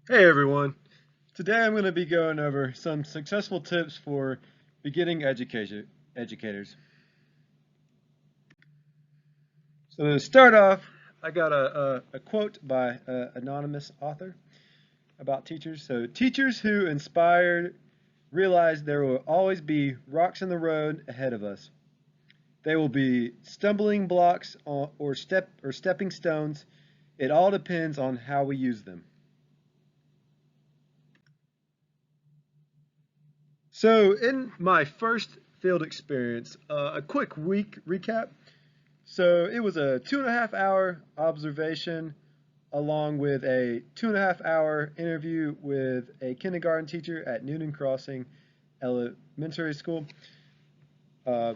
Hey everyone! Today I'm going to be going over some successful tips for beginning educators. So to start off, I got a quote by an anonymous author about teachers. So teachers who inspire realize there will always be rocks in the road ahead of us. They will be stumbling blocks or stepping stones. It all depends on how we use them. So, in my first field experience, a quick week recap. So, it was a 2.5 hour observation along with a 2.5 hour interview with a kindergarten teacher at Newton Crossing Elementary School. Uh,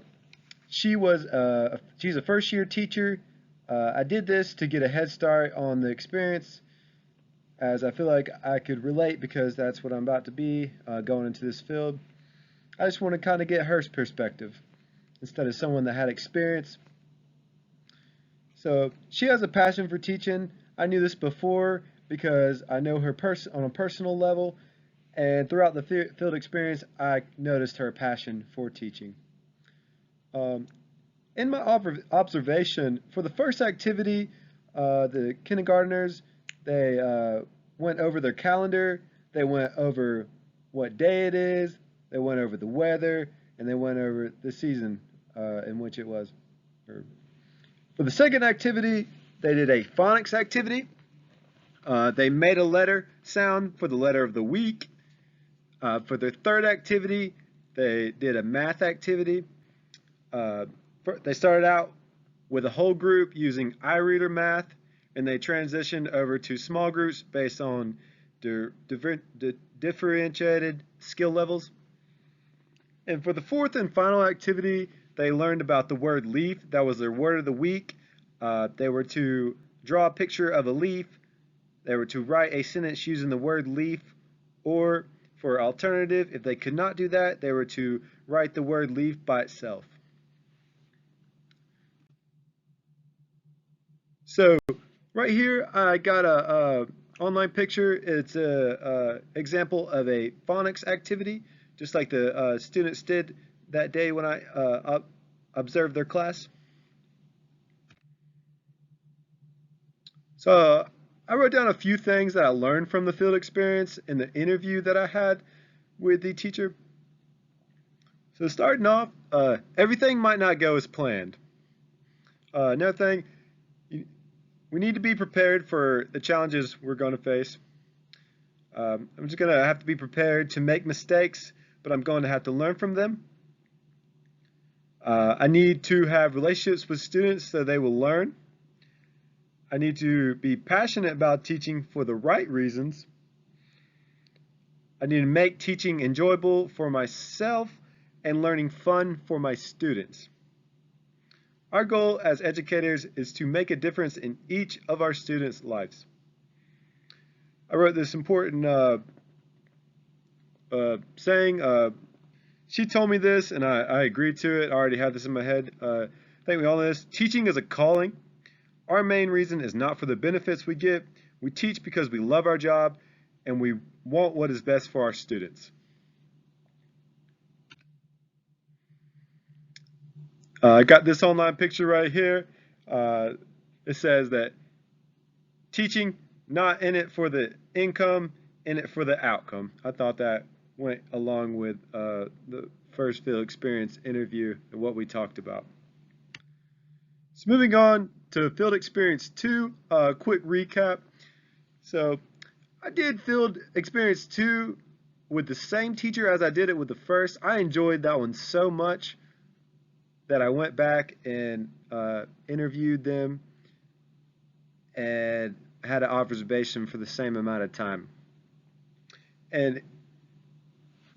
she's a first year teacher. I did this to get a head start on the experience as I feel like I could relate because that's what I'm about to be going into this field. I just want to kind of get her perspective instead of someone that had experience. So she has a passion for teaching. I knew this before because I know her on a personal level, and throughout the field experience, I noticed her passion for teaching. Um, in my observation, for the first activity, the kindergartners they went over their calendar. They went over what day it is. They went over the weather, and they went over the season in which it was. For the second activity, they did a phonics activity. They made a letter sound for the letter of the week. For their third activity, they did a math activity. Uh, they started out with a whole group using iReader math, and they transitioned over to small groups based on differentiated skill levels. And for the fourth and final activity, they learned about the word leaf. That was their word of the week. They were to draw a picture of a leaf. They were to write a sentence using the word leaf, or for alternative, if they could not do that, they were to write the word leaf by itself. So right here, I got a online picture. It's a example of a phonics activity, just like the students did that day when I observed their class. So I wrote down a few things that I learned from the field experience in the interview that I had with the teacher. So starting off, everything might not go as planned. Another thing, we need to be prepared for the challenges we're going to face. I'm just going to have to be prepared to make mistakes, but I'm going to have to learn from them. I need to have relationships with students so they will learn. I need to be passionate about teaching for the right reasons. I need to make teaching enjoyable for myself and learning fun for my students. Our goal as educators is to make a difference in each of our students' lives. I wrote this important saying. She told me this, and I agreed to it. I already had this in my head. I think we all know this. Teaching is a calling. Our main reason is not for the benefits we get. We teach because we love our job, and we want what is best for our students. I got this online picture right here. Uh, it says that teaching, not in it for the income, in it for the outcome. I thought that went along with the first field experience interview and what we talked about. So moving on to field experience 2, quick recap. So I did field experience 2 with the same teacher as I did it with the first. I enjoyed that one so much that I went back and interviewed them and had an observation for the same amount of time. And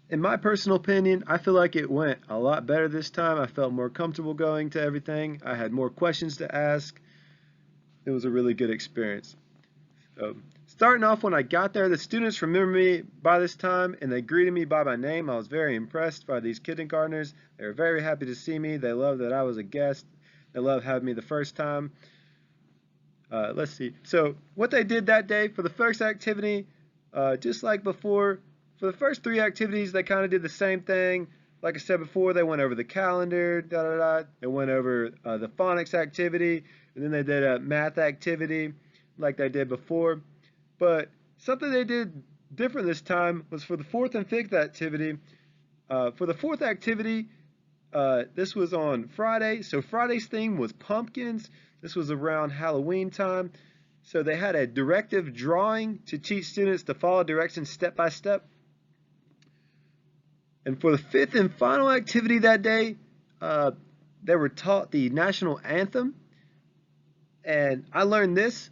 in my personal opinion, I feel like it went a lot better this time. I felt more comfortable going to everything. I had more questions to ask. It was a really good experience. So, starting off when I got there, the students remember me by this time and they greeted me by my name. I was very impressed by these kindergartners. They were very happy to see me. They loved that I was a guest. They loved having me the first time. Let's see. So what they did that day for the first activity, Just like before, for the first three activities, they kind of did the same thing. Like I said before, they went over the calendar, da da da. They went over the phonics activity, and then they did a math activity like they did before. But something they did different this time was for the fourth and fifth activity. For the fourth activity, this was on Friday. So Friday's theme was pumpkins. This was around Halloween time. So they had a directive drawing to teach students to follow directions step by step. And for the fifth and final activity that day, they were taught the national anthem. And I learned this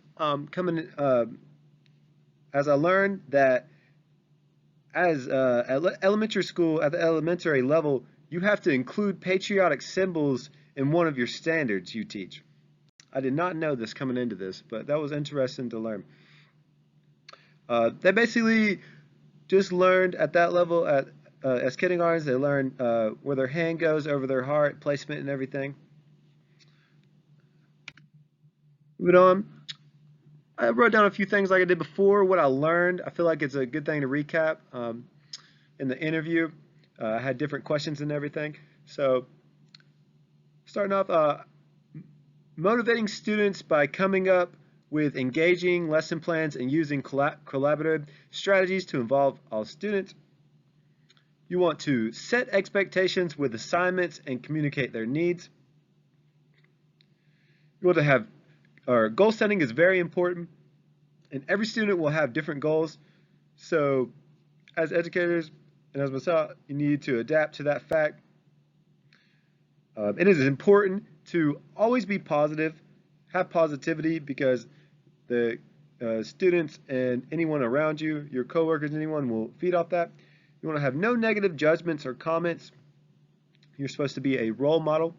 as I learned that as at elementary school, at the elementary level, you have to include patriotic symbols in one of your standards you teach. I did not know this coming into this, but that was interesting to learn. They basically just learned at that level, as kindergartens, they learned where their hand goes over their heart, placement and everything. Moving on. I wrote down a few things like I did before, what I learned. I feel like it's a good thing to recap in the interview. I had different questions and everything. So, starting off, motivating students by coming up with engaging lesson plans and using collaborative strategies to involve all students. You want to set expectations with assignments and communicate their needs. You want to have goal setting is very important, and every student will have different goals. So, as educators and as myself, you need to adapt to that fact. It is important to always be positive, have positivity, because the students and anyone around you, your coworkers, anyone will feed off that. You want to have no negative judgments or comments. You're supposed to be a role model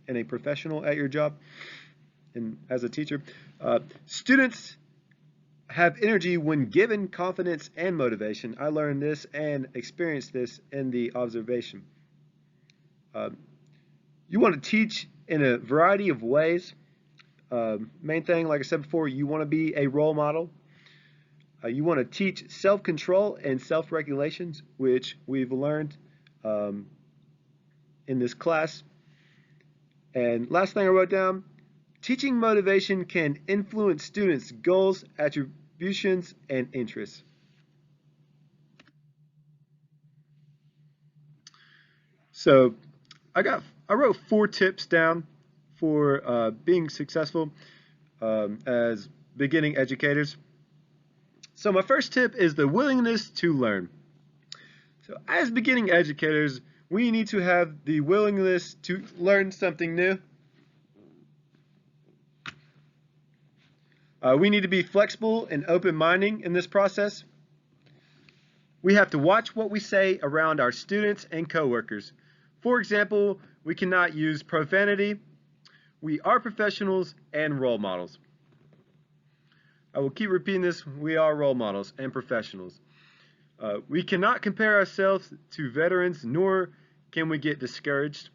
and a professional at your job and as a teacher. Students have energy when given confidence and motivation. I learned this and experienced this in the observation. You want to teach in a variety of ways. Main thing, like I said before, you want to be a role model. You want to teach self-control and self-regulations, which we've learned in this class. And last thing I wrote down, teaching motivation can influence students' goals, attributions, and interests. So I wrote 4 tips down for being successful as beginning educators. So my first tip is the willingness to learn. So as beginning educators, we need to have the willingness to learn something new. We need to be flexible and open-minded in this process. We have to watch what we say around our students and coworkers. For example, we cannot use profanity. We are professionals and role models. I will keep repeating this. We are role models and professionals. We cannot compare ourselves to veterans, nor can we get discouraged.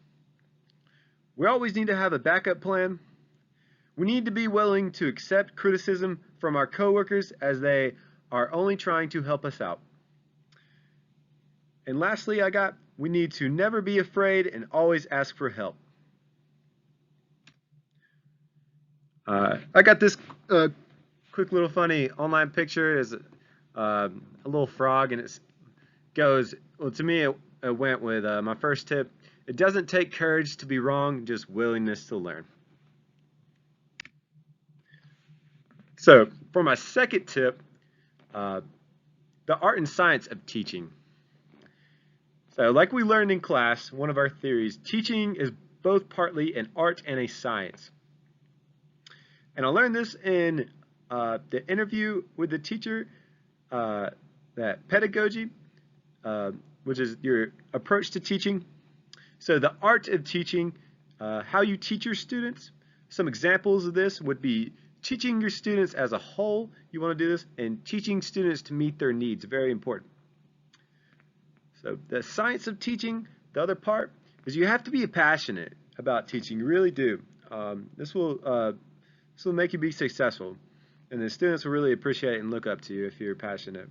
We always need to have a backup plan. We need to be willing to accept criticism from our coworkers as they are only trying to help us out. And lastly, we need to never be afraid and always ask for help. I got this quick little funny online picture. Is a little frog, and it goes, well, to me it went with my first tip. It doesn't take courage to be wrong, just willingness to learn. So for my second tip, the art and science of teaching. So like we learned in class, one of our theories, teaching is both partly an art and a science. And I learned this in the interview with the teacher, that pedagogy, which is your approach to teaching. So the art of teaching, how you teach your students. Some examples of this would be teaching your students as a whole, you want to do this, and teaching students to meet their needs, very important. So the science of teaching, the other part, is you have to be passionate about teaching. You really do. This will make you be successful, and the students will really appreciate and look up to you if you're passionate.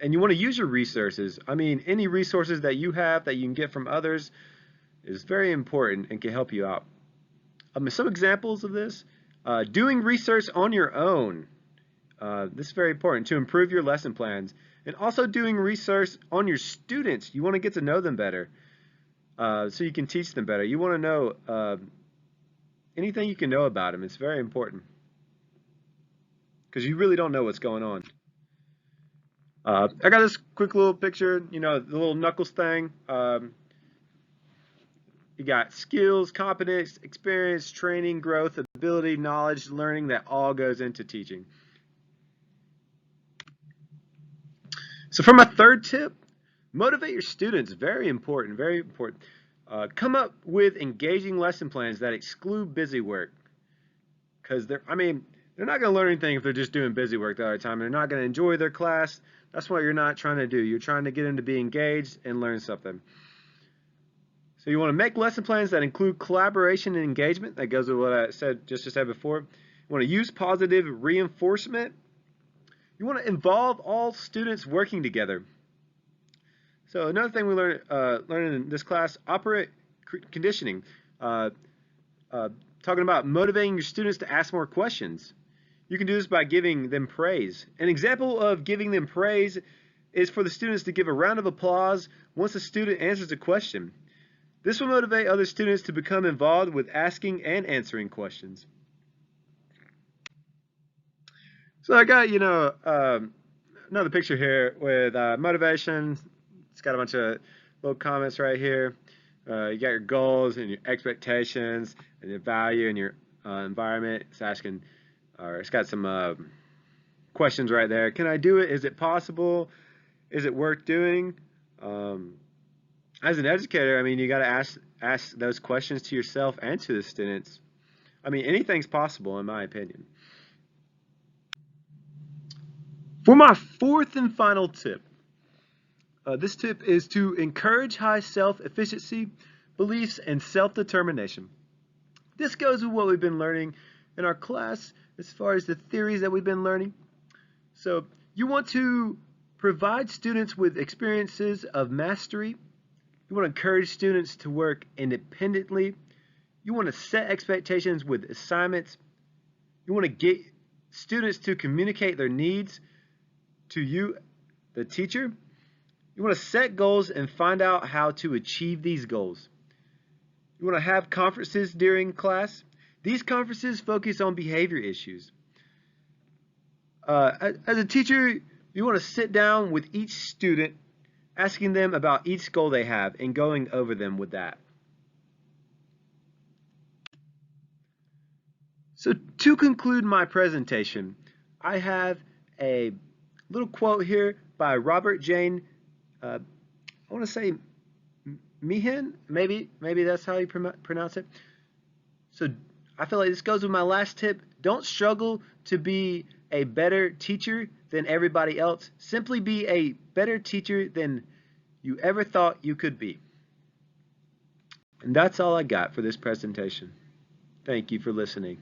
And you want to use your resources. I mean, any resources that you have that you can get from others is very important and can help you out. Some examples of this, doing research on your own. This is very important to improve your lesson plans. And also doing research on your students. You want to get to know them better so you can teach them better. You want to know anything you can know about them. It's very important because you really don't know what's going on. I got this quick little picture, you know, the little knuckles thing. You got skills, competence, experience, training, growth, ability, knowledge, learning, that all goes into teaching. So for my third tip, motivate your students. Very important, very important. Come up with engaging lesson plans that exclude busy work. Because they're not going to learn anything if they're just doing busy work the other time. They're not going to enjoy their class. That's what you're not trying to do. You're trying to get them to be engaged and learn something. So you want to make lesson plans that include collaboration and engagement. That goes with what I said before. You want to use positive reinforcement. You want to involve all students working together. So another thing we learned in this class, operant conditioning. Talking about motivating your students to ask more questions. You can do this by giving them praise. An example of giving them praise is for the students to give a round of applause once a student answers a question. This will motivate other students to become involved with asking and answering questions. So I got, another picture here with motivation. It's got a bunch of little comments right here. You got your goals and your expectations and your value and your environment. It's asking, or it's got some questions right there. Can I do it? Is it possible? Is it worth doing? As an educator, I mean, you got to ask those questions to yourself and to the students. I mean, anything's possible, in my opinion. For my fourth and final tip, this tip is to encourage high self-efficacy, beliefs, and self-determination. This goes with what we've been learning in our class as far as the theories that we've been learning. So you want to provide students with experiences of mastery. You want to encourage students to work independently. You want to set expectations with assignments. You want to get students to communicate their needs to you, the teacher. You want to set goals and find out how to achieve these goals. You want to have conferences during class. These conferences focus on behavior issues. As a teacher, you want to sit down with each student, asking them about each goal they have and going over them with that. So to conclude my presentation, I have a little quote here by Robert Jane, I want to say Meehan, maybe that's how you pronounce it. So I feel like this goes with my last tip. Don't struggle to be a better teacher than everybody else. Simply be a better teacher than you ever thought you could be. And that's all I got for this presentation. Thank you for listening.